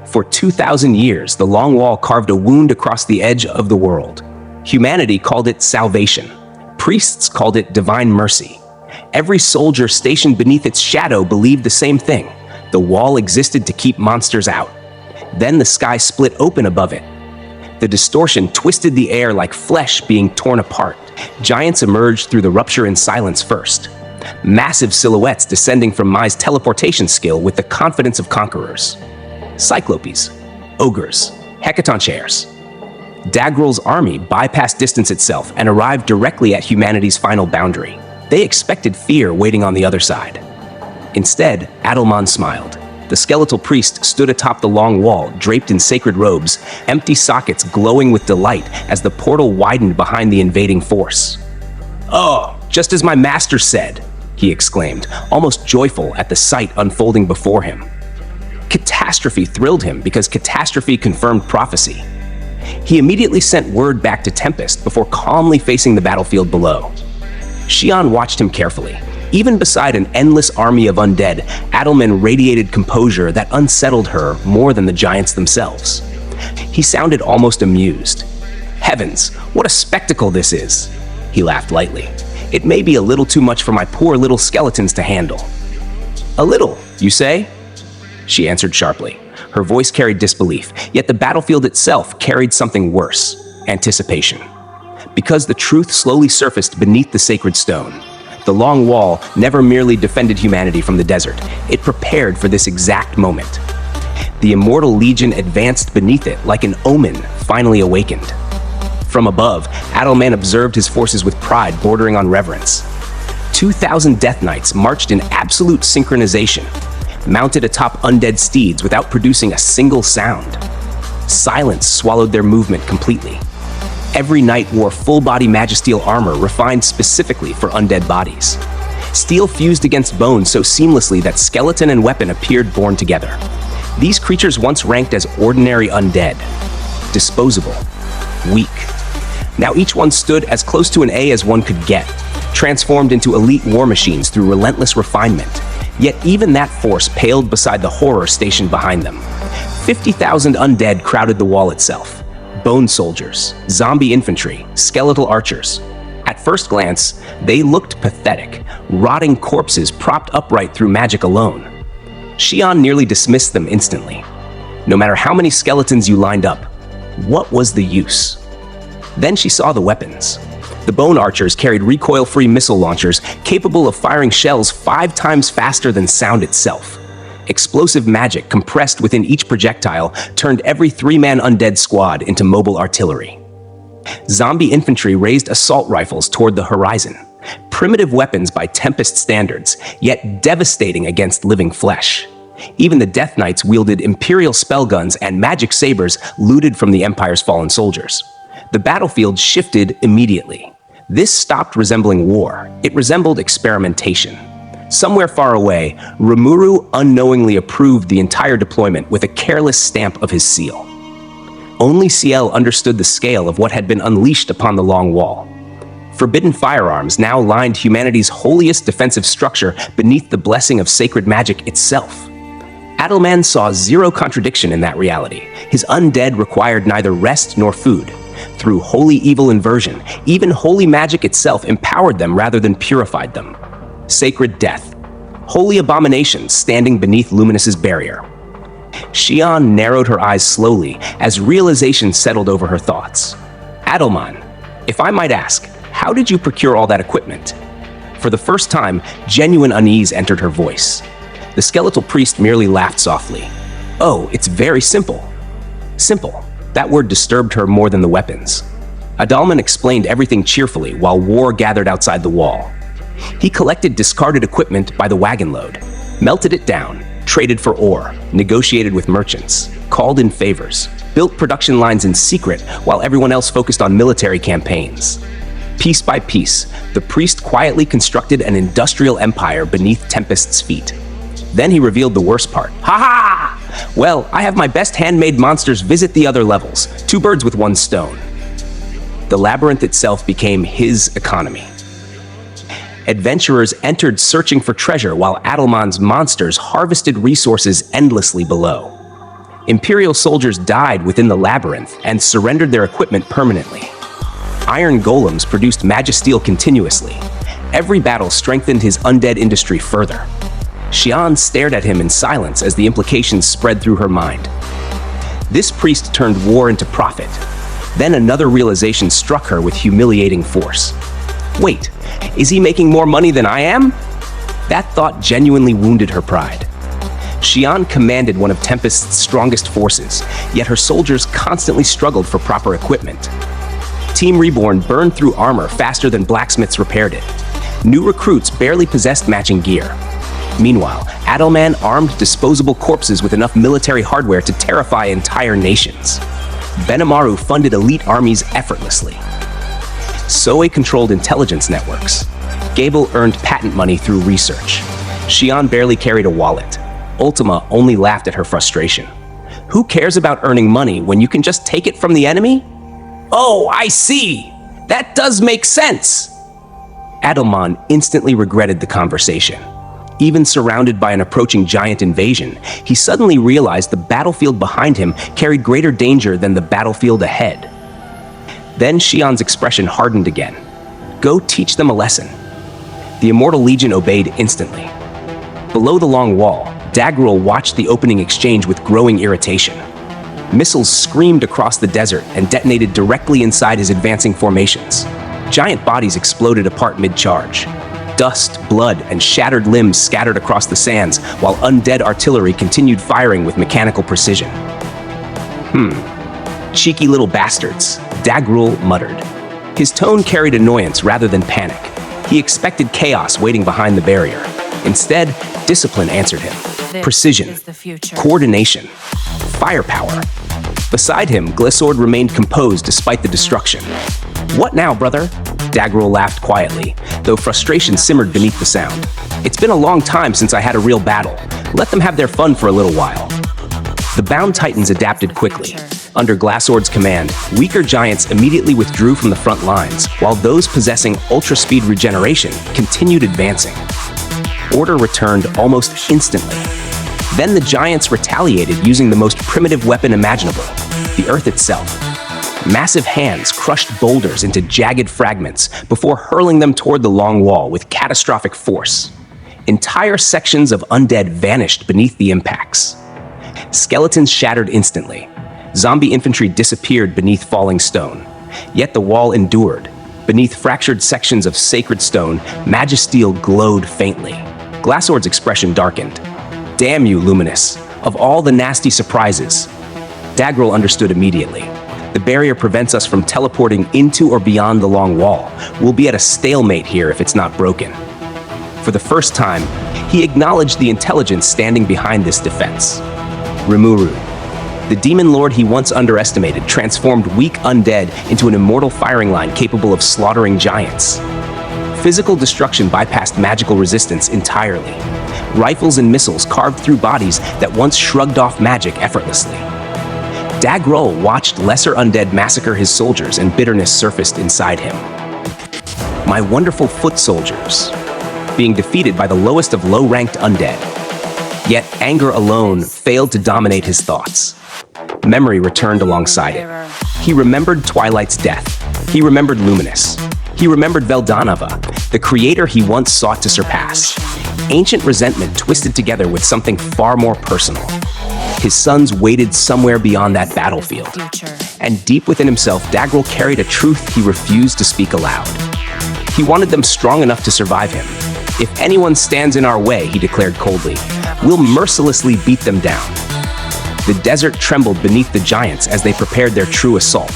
For 2,000 years, the Long Wall carved a wound across the edge of the world. Humanity called it salvation. Priests called it divine mercy. Every soldier stationed beneath its shadow believed the same thing. The wall existed to keep monsters out. Then the sky split open above it. The distortion twisted the air like flesh being torn apart. Giants emerged through the rupture in silence first. Massive silhouettes descending from Mai's teleportation skill with the confidence of conquerors. Cyclopes, ogres, hecatonchires. Daggrull's army bypassed distance itself and arrived directly at humanity's final boundary. They expected fear waiting on the other side. Instead, Adalman smiled. The skeletal priest stood atop the long wall, draped in sacred robes, empty sockets glowing with delight as the portal widened behind the invading force. "Oh, just as my master said," he exclaimed, almost joyful at the sight unfolding before him. Catastrophe thrilled him because catastrophe confirmed prophecy. He immediately sent word back to Tempest before calmly facing the battlefield below. Shion watched him carefully. Even beside an endless army of undead, Adalman radiated composure that unsettled her more than the giants themselves. He sounded almost amused. "Heavens, what a spectacle this is!" He laughed lightly. "It may be a little too much for my poor little skeletons to handle." "A little, you say?" she answered sharply. Her voice carried disbelief, yet the battlefield itself carried something worse: anticipation. Because the truth slowly surfaced beneath the sacred stone. The Long Wall never merely defended humanity from the desert, it prepared for this exact moment. The Immortal Legion advanced beneath it like an omen finally awakened. From above, Adalman observed his forces with pride bordering on reverence. 2,000 Death Knights marched in absolute synchronization, mounted atop undead steeds without producing a single sound. Silence swallowed their movement completely. Every knight wore full-body magisteel armor refined specifically for undead bodies. Steel fused against bone so seamlessly that skeleton and weapon appeared born together. These creatures once ranked as ordinary undead. Disposable. Weak. Now each one stood as close to an A as one could get, transformed into elite war machines through relentless refinement. Yet even that force paled beside the horror stationed behind them. 50,000 undead crowded the wall itself. Bone soldiers, zombie infantry, skeletal archers. At first glance, they looked pathetic, rotting corpses propped upright through magic alone. Shion nearly dismissed them instantly. No matter how many skeletons you lined up, what was the use? Then she saw the weapons. The bone archers carried recoil-free missile launchers capable of firing shells 5 times faster than sound itself. Explosive magic compressed within each projectile turned every 3-man undead squad into mobile artillery. Zombie infantry raised assault rifles toward the horizon. Primitive weapons by Tempest standards, yet devastating against living flesh. Even the Death Knights wielded Imperial spell guns and magic sabers looted from the Empire's fallen soldiers. The battlefield shifted immediately. This stopped resembling war. It resembled experimentation. Somewhere far away, Rimuru unknowingly approved the entire deployment with a careless stamp of his seal. Only Ciel understood the scale of what had been unleashed upon the Long Wall. Forbidden firearms now lined humanity's holiest defensive structure beneath the blessing of sacred magic itself. Adalman saw zero contradiction in that reality. His undead required neither rest nor food. Through holy evil inversion, even holy magic itself empowered them rather than purified them. Sacred death. Holy abominations standing beneath Luminous's barrier. Shion narrowed her eyes slowly as realization settled over her thoughts. Adalman, if I might ask, how did you procure all that equipment? For the first time, genuine unease entered her voice. The skeletal priest merely laughed softly. Oh, it's very simple. Simple. That word disturbed her more than the weapons. Adalman explained everything cheerfully while war gathered outside the wall. He collected discarded equipment by the wagon load, melted it down, traded for ore, negotiated with merchants, called in favors, built production lines in secret while everyone else focused on military campaigns. Piece by piece, the priest quietly constructed an industrial empire beneath Tempest's feet. Then he revealed the worst part. Ha ha! Well, I have my best handmade monsters visit the other levels, 2 birds with 1 stone. The labyrinth itself became his economy. Adventurers entered searching for treasure while Adalman's monsters harvested resources endlessly below. Imperial soldiers died within the labyrinth and surrendered their equipment permanently. Iron golems produced magisteel continuously. Every battle strengthened his undead industry further. Shion stared at him in silence as the implications spread through her mind. This priest turned war into profit. Then another realization struck her with humiliating force. Wait, is he making more money than I am? That thought genuinely wounded her pride. Shion commanded one of Tempest's strongest forces, yet her soldiers constantly struggled for proper equipment. Team Reborn burned through armor faster than blacksmiths repaired it. New recruits barely possessed matching gear. Meanwhile, Adelman armed disposable corpses with enough military hardware to terrify entire nations. Benimaru funded elite armies effortlessly. Soe controlled intelligence networks. Gable earned patent money through research. Shion barely carried a wallet. Ultima only laughed at her frustration. Who cares about earning money when you can just take it from the enemy? Oh, I see! That does make sense! Adelman instantly regretted the conversation. Even surrounded by an approaching giant invasion, he suddenly realized the battlefield behind him carried greater danger than the battlefield ahead. Then Shion's expression hardened again. Go teach them a lesson. The Immortal Legion obeyed instantly. Below the long wall, Daggrull watched the opening exchange with growing irritation. Missiles screamed across the desert and detonated directly inside his advancing formations. Giant bodies exploded apart mid-charge. Dust, blood, and shattered limbs scattered across the sands, while undead artillery continued firing with mechanical precision. Cheeky little bastards, Daggrull muttered. His tone carried annoyance rather than panic. He expected chaos waiting behind the barrier. Instead, discipline answered him. Precision, coordination, firepower. Beside him, Glissord remained composed despite the destruction. What now, brother? Daggrull laughed quietly, though frustration simmered beneath the sound. It's been a long time since I had a real battle. Let them have their fun for a little while. The bound titans adapted quickly. Under Glassord's command, weaker giants immediately withdrew from the front lines, while those possessing ultra-speed regeneration continued advancing. Order returned almost instantly. Then the giants retaliated using the most primitive weapon imaginable, the earth itself. Massive hands crushed boulders into jagged fragments before hurling them toward the long wall with catastrophic force. Entire sections of undead vanished beneath the impacts. Skeletons shattered instantly. Zombie infantry disappeared beneath falling stone. Yet the wall endured. Beneath fractured sections of sacred stone, Magisteel glowed faintly. Glassord's expression darkened. Damn you, Luminous. Of all the nasty surprises. Daggrull understood immediately. The barrier prevents us from teleporting into or beyond the long wall. We'll be at a stalemate here if it's not broken. For the first time, he acknowledged the intelligence standing behind this defense. Rimuru. The demon lord he once underestimated transformed weak undead into an immortal firing line capable of slaughtering giants. Physical destruction bypassed magical resistance entirely. Rifles and missiles carved through bodies that once shrugged off magic effortlessly. Daggrull watched lesser undead massacre his soldiers, and bitterness surfaced inside him. My wonderful foot soldiers, being defeated by the lowest of low-ranked undead. Yet anger alone failed to dominate his thoughts. Memory returned alongside it. He remembered Twilight's death. He remembered Luminous. He remembered Veldanava, the creator he once sought to surpass. Ancient resentment twisted together with something far more personal. His sons waited somewhere beyond that battlefield. And deep within himself, Daggrull carried a truth he refused to speak aloud. He wanted them strong enough to survive him. If anyone stands in our way, he declared coldly, we'll mercilessly beat them down. The desert trembled beneath the giants as they prepared their true assault.